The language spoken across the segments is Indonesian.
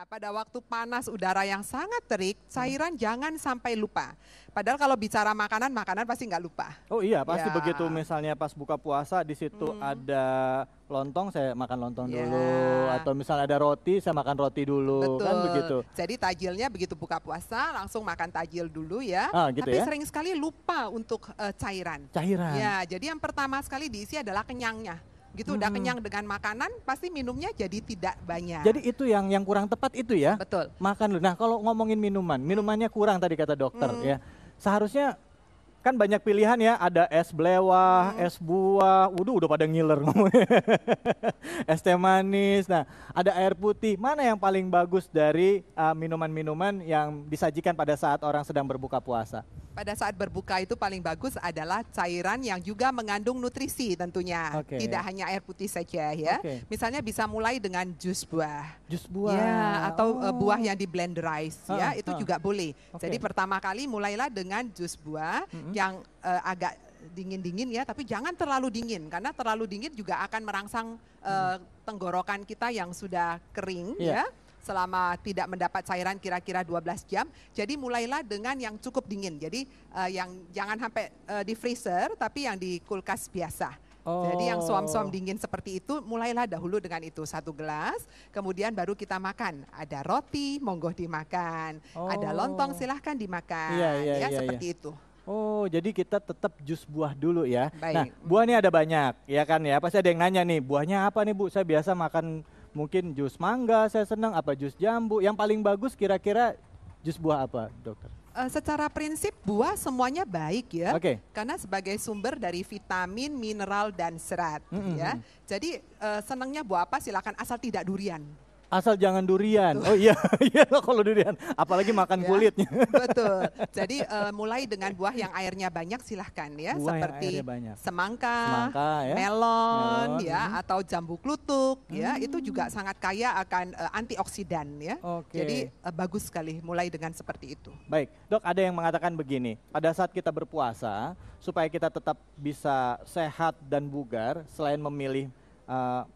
pada waktu panas udara yang sangat terik, cairan jangan sampai lupa. Padahal kalau bicara makanan, makanan pasti nggak lupa. Oh iya, pasti Ya. begitu misalnya pas buka puasa di situ ada lontong, saya makan lontong Ya. dulu. Atau misalnya ada roti, saya makan roti dulu. Betul. Kan begitu. Jadi tajilnya begitu buka puasa, langsung makan tajil dulu ya. Ah, gitu Tapi ya? sering sekali lupa untuk cairan. Cairan. Ya, jadi yang pertama sekali diisi adalah kenyangnya. Gitu udah kenyang dengan makanan, pasti minumnya jadi tidak banyak. Jadi itu yang kurang tepat itu ya? Betul. Makan dulu. Nah kalau ngomongin minuman, minumannya kurang tadi kata dokter ya. Seharusnya kan banyak pilihan ya, ada es belewah, es buah, udah pada ngiler ngomongnya. Es teh manis, nah ada air putih. Mana yang paling bagus dari minuman-minuman yang disajikan pada saat orang sedang berbuka puasa? Pada saat berbuka itu paling bagus adalah cairan yang juga mengandung nutrisi tentunya. Oke. Tidak hanya air putih saja ya. Oke. Misalnya bisa mulai dengan jus buah. Jus buah. Ya, atau buah yang di blenderize ya, itu ah. juga boleh. Oke. Jadi pertama kali mulailah dengan jus buah yang agak dingin-dingin ya, tapi jangan terlalu dingin karena terlalu dingin juga akan merangsang tenggorokan kita yang sudah kering Iya. ya. Selama tidak mendapat cairan kira-kira 12 jam. Jadi mulailah dengan yang cukup dingin. Jadi yang jangan sampai di freezer tapi yang di kulkas biasa. Jadi yang suam-suam dingin seperti itu, mulailah dahulu dengan itu 1 gelas, kemudian baru kita makan. Ada roti, monggo dimakan. Ada lontong, silahkan dimakan. Iya, seperti itu. Oh, jadi kita tetap jus buah dulu ya. Baik. Nah, buah ini ada banyak, ya kan ya. Pasti ada yang nanya nih, buahnya apa nih Bu? Saya biasa makan mungkin jus mangga, saya senang apa jus jambu. Yang paling bagus kira-kira jus buah apa, dokter? Secara prinsip buah semuanya baik ya. Oke. Karena sebagai sumber dari vitamin, mineral, dan serat ya. Jadi senangnya buah apa silakan asal tidak durian. Asal jangan durian. Oh iya, iya kalau durian. Apalagi makan Ya, kulitnya. betul. Jadi mulai dengan buah yang airnya banyak silahkan ya. Buah yang Seperti airnya banyak. semangka, Semangka, ya. melon Melon, ya, atau jambu klutuk ya. Itu juga sangat kaya akan antioksidan ya. Oke. Jadi bagus sekali mulai dengan seperti itu. Baik, dok ada yang mengatakan begini, pada saat kita berpuasa, supaya kita tetap bisa sehat dan bugar, selain memilih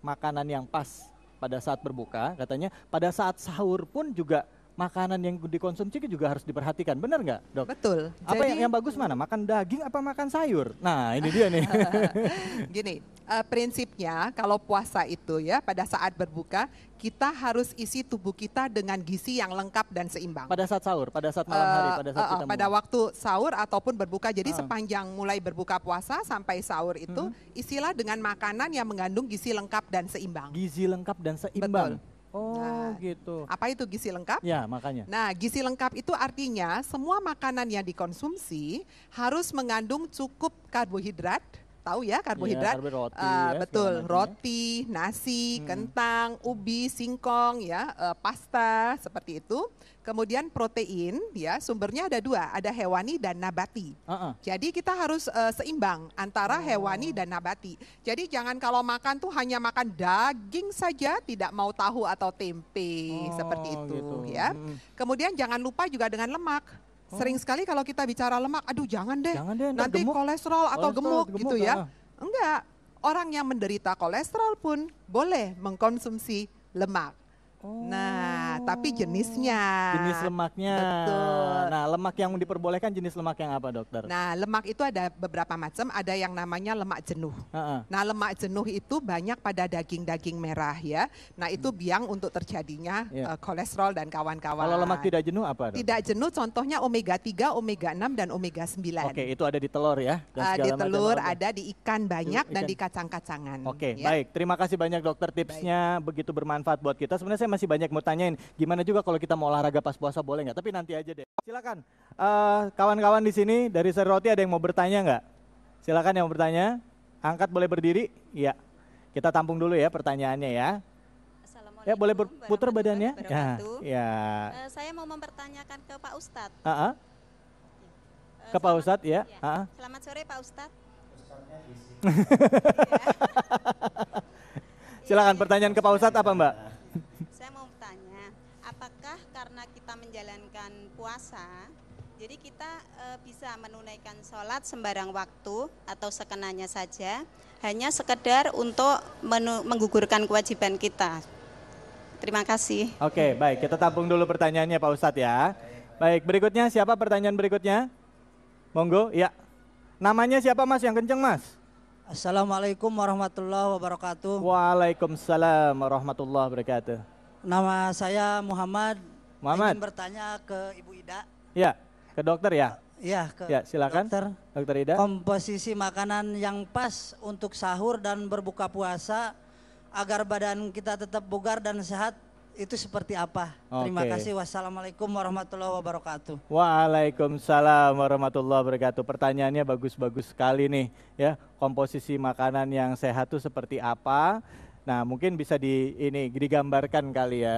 makanan yang pas pada saat berbuka, katanya pada saat sahur pun juga makanan yang dikonsumsi juga harus diperhatikan, benar nggak dok? Betul. Apa yang bagus mana, makan daging apa makan sayur? Nah ini dia nih. Gini, prinsipnya kalau puasa itu ya pada saat berbuka kita harus isi tubuh kita dengan gizi yang lengkap dan seimbang. Pada saat sahur, pada saat malam hari, pada saat kita pada waktu sahur ataupun berbuka. Jadi sepanjang mulai berbuka puasa sampai sahur itu isilah dengan makanan yang mengandung gizi lengkap dan seimbang. Gizi lengkap dan seimbang. Betul. Oh Nah, gitu. Apa itu gizi lengkap? Ya makanya. Nah, gizi lengkap itu artinya semua makanan yang dikonsumsi harus mengandung cukup karbohidrat. Tahu ya karbohidrat? Iya, roti, ya, betul, segala macam, roti, nasi, kentang, ubi, singkong, ya, pasta seperti itu. Kemudian protein, ya, sumbernya ada 2, ada hewani dan nabati. Jadi kita harus seimbang antara hewani dan nabati. Jadi jangan kalau makan tuh hanya makan daging saja, tidak mau tahu atau tempe seperti itu, gitu. ya. Kemudian jangan lupa juga dengan lemak. Sering sekali kalau kita bicara lemak, aduh jangan deh nanti gemuk. kolesterol atau gemuk gitu ya. Ah. Enggak, orang yang menderita kolesterol pun boleh mengkonsumsi lemak. Nah, tapi jenisnya. Jenis lemaknya. Betul. Nah, lemak yang diperbolehkan jenis lemak yang apa, dokter? Nah, lemak itu ada beberapa macam, ada yang namanya lemak jenuh. Nah, lemak jenuh itu banyak pada daging-daging merah ya. Nah, itu biang untuk terjadinya kolesterol dan kawan-kawan. Kalau lemak tidak jenuh apa, dokter? Tidak jenuh contohnya omega 3, omega 6 dan omega 9. Oke, itu ada di telur ya. Di telur, ada di ikan banyak dan di kacang-kacangan. Oke, ya. baik. Terima kasih banyak dokter, tipsnya begitu bermanfaat buat kita. Sebenarnya saya masih banyak mau tanyain, gimana juga kalau kita mau olahraga pas puasa boleh nggak? Tapi nanti aja deh. Silakan, kawan-kawan di sini dari Seri Roti ada yang mau bertanya nggak? Silakan yang mau bertanya, angkat boleh berdiri. Iya, kita tampung dulu ya pertanyaannya ya. Ya boleh berputar badannya. Ya. Saya mau mempertanyakan ke Pak Ustadz. Ke Pak Ustadz ya. Selamat sore Pak Ustadz. Silakan pertanyaan ke Pak Ustadz apa Mbak? Saya mau bertanya, apakah karena kita menjalankan puasa, jadi kita bisa menunaikan sholat sembarang waktu atau sekenanya saja, hanya sekedar untuk menggugurkan kewajiban kita? Terima kasih. Oke, baik. Kita tampung dulu pertanyaannya Pak Ustadz ya. Baik, berikutnya siapa pertanyaan berikutnya? Monggo, ya. Namanya siapa Mas yang kenceng Mas? Assalamualaikum warahmatullahi wabarakatuh. Waalaikumsalam warahmatullahi wabarakatuh. Nama saya Muhammad. Muhammad. Ingin bertanya ke Ibu Ida. Ya, ke dokter ya? Iya, ke ya, silakan. Dokter Ida. Komposisi makanan yang pas untuk sahur dan berbuka puasa agar badan kita tetap bugar dan sehat itu seperti apa? Terima kasih. Wassalamualaikum warahmatullahi wabarakatuh. Waalaikumsalam warahmatullahi wabarakatuh. Pertanyaannya bagus-bagus sekali nih ya. Komposisi makanan yang sehat itu seperti apa? Nah, mungkin bisa digambarkan kali ya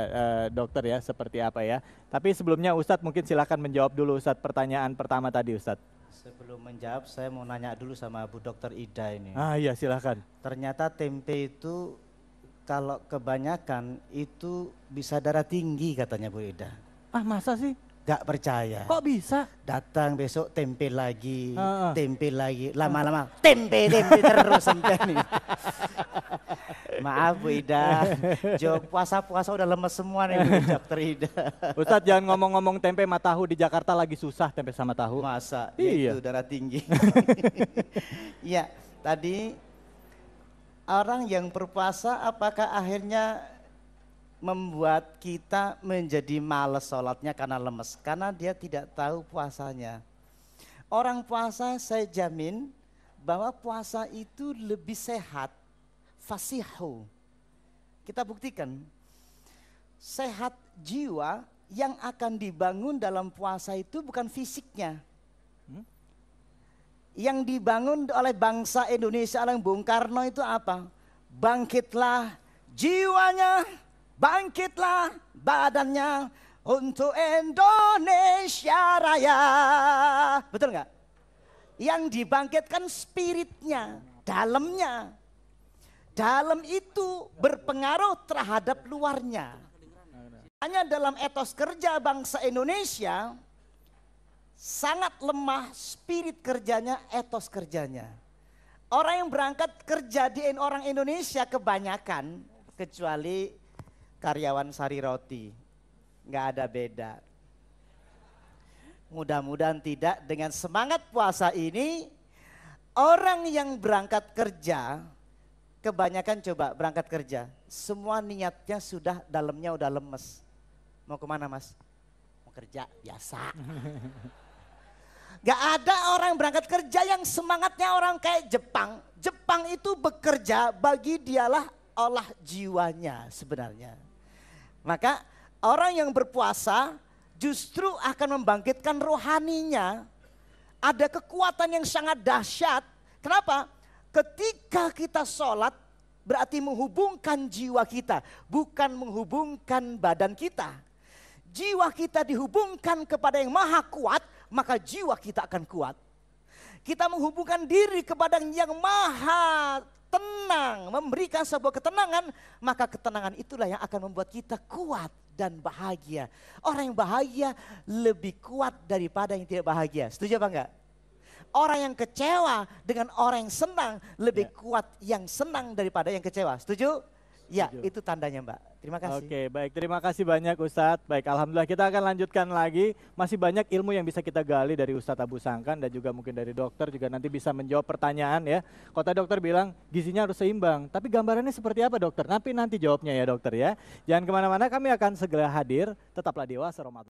dokter ya seperti apa ya. Tapi sebelumnya Ustadz mungkin silakan menjawab dulu Ustadz pertanyaan pertama tadi Ustadz. Sebelum menjawab saya mau nanya dulu sama Bu Dokter Ida ini. Ah iya silakan. Ternyata tempe itu kalau kebanyakan itu bisa darah tinggi katanya Bu Ida. Ah masa sih? Gak percaya. Kok bisa? Datang besok tempe lagi, tempe lagi, lama-lama tempe terus sampai nih. Maaf Bu Ida, jawab puasa-puasa udah lemes semua nih Bu Dokter Ida. Ustadz jangan ngomong-ngomong tempe sama tahu, di Jakarta lagi susah tempe sama tahu. Masa? Iya. Itu darah tinggi. Iya, tadi orang yang berpuasa apakah akhirnya membuat kita menjadi malas sholatnya karena lemes? Karena dia tidak tahu puasanya. Orang puasa saya jamin bahwa puasa itu lebih sehat. Fasihu. Kita buktikan. Sehat jiwa yang akan dibangun dalam puasa itu bukan fisiknya. Yang dibangun oleh bangsa Indonesia oleh Bung Karno itu apa? Bangkitlah jiwanya, bangkitlah badannya untuk Indonesia Raya. Betul nggak? Yang dibangkitkan spiritnya, dalamnya. Dalam itu berpengaruh terhadap luarnya. Hanya dalam etos kerja bangsa Indonesia sangat lemah spirit kerjanya, etos kerjanya. Orang yang berangkat kerja di orang Indonesia kebanyakan, kecuali karyawan Sari Roti, nggak ada beda. Mudah-mudahan tidak, dengan semangat puasa ini, orang yang berangkat kerja, kebanyakan coba berangkat kerja, semua niatnya sudah dalamnya udah lemes. Mau kemana Mas? Mau kerja biasa. Gak ada orang berangkat kerja yang semangatnya orang kayak Jepang. Jepang itu bekerja bagi dialah olah jiwanya sebenarnya. Maka orang yang berpuasa justru akan membangkitkan rohaninya. Ada kekuatan yang sangat dahsyat. Kenapa? Ketika kita sholat berarti menghubungkan jiwa kita, bukan menghubungkan badan kita. Jiwa kita dihubungkan kepada yang maha kuat, maka jiwa kita akan kuat. Kita menghubungkan diri kepada yang maha tenang, memberikan sebuah ketenangan, maka ketenangan itulah yang akan membuat kita kuat dan bahagia. Orang yang bahagia lebih kuat daripada yang tidak bahagia. Setuju apa enggak? Orang yang kecewa dengan orang yang senang lebih kuat yang senang daripada yang kecewa. Setuju? Ya, itu tandanya Mbak. Terima kasih. Oke, baik. Terima kasih banyak Ustadz. Baik, alhamdulillah kita akan lanjutkan lagi. Masih banyak ilmu yang bisa kita gali dari Ustadz Abu Sangkan dan juga mungkin dari dokter juga nanti bisa menjawab pertanyaan ya. Kota dokter bilang gizinya harus seimbang. Tapi gambarannya seperti apa dokter? Nanti jawabnya ya dokter ya. Jangan kemana-mana, kami akan segera hadir. Tetaplah di Oase Ramadan.